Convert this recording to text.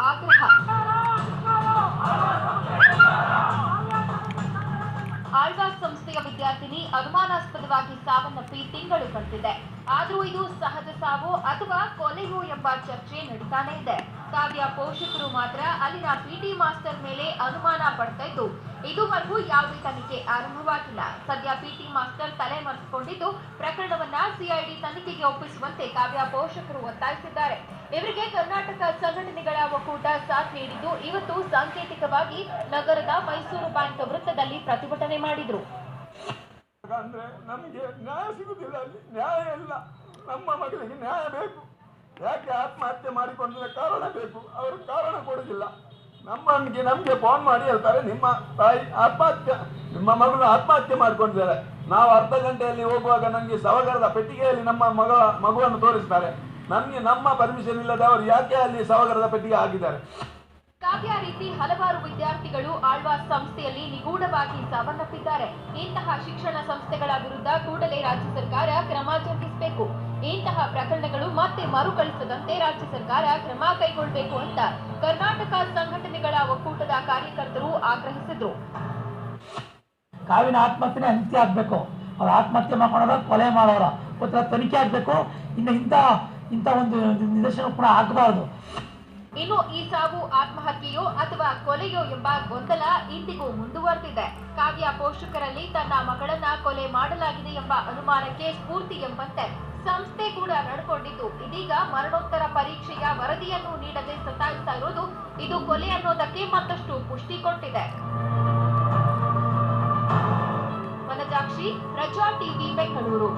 ಆಗ್ರಹ. ಆಳ್ವಾಸ್ ಸಂಸ್ಥೆಯ ವಿದ್ಯಾರ್ಥಿನಿ ಅನುಮಾನಾಸ್ಪದವಾಗಿ ಸಾವನ್ನಪ್ಪಿ ತಿಂಗಳು ಕಳೆದಿದೆ. ಆದರೂ ಇದು ಸಹಜ ಸಾವೋ ಅಥವಾ ಕೊಲೆಯೋ ಎಂಬ ಚರ್ಚೆ ನಡೀತಾನೆ ಇದೆ. ಕಾವ್ಯ ಪೋಷಕರು ಮಾತ್ರ ಅಲ್ಲಿನ ಪಿಟಿ ಮಾಸ್ಟರ್ ಮೇಲೆ ಅನುಮಾನ ಪಡ್ತಾ ಇದ್ದು ಇದುವರೆಗೂ ಯಾವುದೇ ತನಿಖೆ ಆರಂಭವಾಗಿಲ್ಲ. ಸದ್ಯ ಪಿಟಿ ಮಾಸ್ಟರ್ ತಲೆ ಮರೆಸಿಕೊಂಡಿದ್ದು ಪ್ರಕರಣವನ್ನ ಸಿಐಡಿ ತನಿಖೆಗೆ ಒಪ್ಪಿಸುವಂತೆ ಕಾವ್ಯ ಪೋಷಕರು ಒತ್ತಾಯಿಸಿದ್ದಾರೆ. ಇವರಿಗೆ ಕರ್ನಾಟಕ ಸಂಘಟನೆಗಳ ಒಕ್ಕೂಟ ಸಾಥ್ ನೀಡಿದ್ದು ಇವತ್ತು ಸಾಂಕೇತಿಕವಾಗಿ ನಗರದ ಮೈಸೂರು ಬ್ಯಾಂಕ್ ವೃತ್ತದಲ್ಲಿ ಪ್ರತಿಭಟನೆ ಮಾಡಿದ್ರು. ನಮಗೆ ನ್ಯಾಯ ಸಿಗುದಿಲ್ಲ, ಅಲ್ಲಿ ನ್ಯಾಯ ಇಲ್ಲ. ನಮ್ಮ ಮಗಳಿಗೆ ನ್ಯಾಯ ಬೇಕು. ಯಾಕೆ ಆತ್ಮಹತ್ಯೆ ಮಾಡಿಕೊಂಡ ಕಾರಣ ಬೇಕು, ಅವರು ಕಾರಣ ಕೊಡುದಿಲ್ಲ. ನಮ್ಗೆ ಫೋನ್ ಮಾಡಿ ಹೇಳ್ತಾರೆ ನಿಮ್ಮ ತಾಯಿ ಆತ್ಮಹತ್ಯೆ, ನಿಮ್ಮ ಮಗಳು ಆತ್ಮಹತ್ಯೆ ಮಾಡಿಕೊಂಡಿದ್ದಾರೆ. ನಾವು ಅರ್ಧ ಗಂಟೆಯಲ್ಲಿ ಹೋಗುವಾಗ ನನಗೆ ಸವಗರದ ಪೆಟ್ಟಿಗೆಯಲ್ಲಿ ನಮ್ಮ ಮಗುವನ್ನು ತೋರಿಸ್ತಾರೆ. ನಮ್ಗೆ ನಮ್ಮ ಪರ್ಮಿಷನ್ ಇಲ್ಲದೆ ಅವರು ಯಾಕೆ ಅಲ್ಲಿ ಸವಗರದ ಪೆಟ್ಟಿಗೆ ಹಾಕಿದ್ದಾರೆ. ಕಾವ್ಯ ರೀತಿ ಹಲವಾರು ವಿದ್ಯಾರ್ಥಿಗಳು ಆಳ್ವಾಸ್ ಸಂಸ್ಥೆಯಲ್ಲಿ ನಿಗೂಢವಾಗಿ ಸಾವನ್ನಪ್ಪಿದ್ದಾರೆ. ಇಂತಹ ಶಿಕ್ಷಣ ಸಂಸ್ಥೆಗಳ ವಿರುದ್ಧ ಕೂಡಲೇ ರಾಜ್ಯ ಸರ್ಕಾರ ಕ್ರಮ ಜರುಗಿಸಬೇಕು. ಇಂತಹ ಪ್ರಕರಣಗಳು ಮತ್ತೆ ಮರುಕಳಿಸದಂತೆ ರಾಜ್ಯ ಸರ್ಕಾರ ಕ್ರಮ ಕೈಗೊಳ್ಳಬೇಕು ಅಂತ ಕರ್ನಾಟಕ ಸಂಘಟನೆಗಳ ಒಕ್ಕೂಟದ ಕಾರ್ಯಕರ್ತರು ಆಗ್ರಹಿಸಿದ್ರು. ಕಾವಿನ ಆತ್ಮಹತ್ಯೆ ಅಂತ್ಯ ಆಗ್ಬೇಕು. ಅವ್ರ ಆತ್ಮಹತ್ಯೆ ಮಾಡ್ಕೊಂಡವ್ರ ಕೊಲೆ ಮಾಡೋರ ಗೊತ್ತರ ತನಿಖೆ ಆಗ್ಬೇಕು. ಇನ್ನು ಇಂಥ ಒಂದು ನಿದರ್ಶನ ಕೂಡ ಆಗಬಾರದು. ಇನ್ನು ಈ ಸಾವು ಆತ್ಮಹತ್ಯೆಯೋ ಅಥವಾ ಕೊಲೆಯೋ ಎಂಬ ಗೊಂದಲ ಇಂದಿಗೂ ಮುಂದುವರೆದಿದೆ. ಕಾವ್ಯ ಪೋಷಕರಲ್ಲಿ ತನ್ನ ಮಗಳನ್ನ ಕೊಲೆ ಮಾಡಲಾಗಿದೆ ಎಂಬ ಅನುಮಾನಕ್ಕೆ ಸ್ಫೂರ್ತಿ ಎಂಬಂತೆ ಸಂಸ್ಥೆ ಕೂಡ ನಡ್ಕೊಂಡಿದ್ದು ಇದೀಗ ಮರಣೋತ್ತರ ಪರೀಕ್ಷೆಯ ವರದಿಯನ್ನು ನೀಡದೆ ಸತಾಯಿಸ್ತಾ ಇರೋದು ಇದು ಕೊಲೆ ಅನ್ನೋದಕ್ಕೆ ಮತ್ತಷ್ಟು ಪುಷ್ಟಿ ಕೊಟ್ಟಿದೆ. ವನಜಾಕ್ಷಿ, ಪ್ರಜಾ ಟಿವಿ, ಬೆಂಗಳೂರು.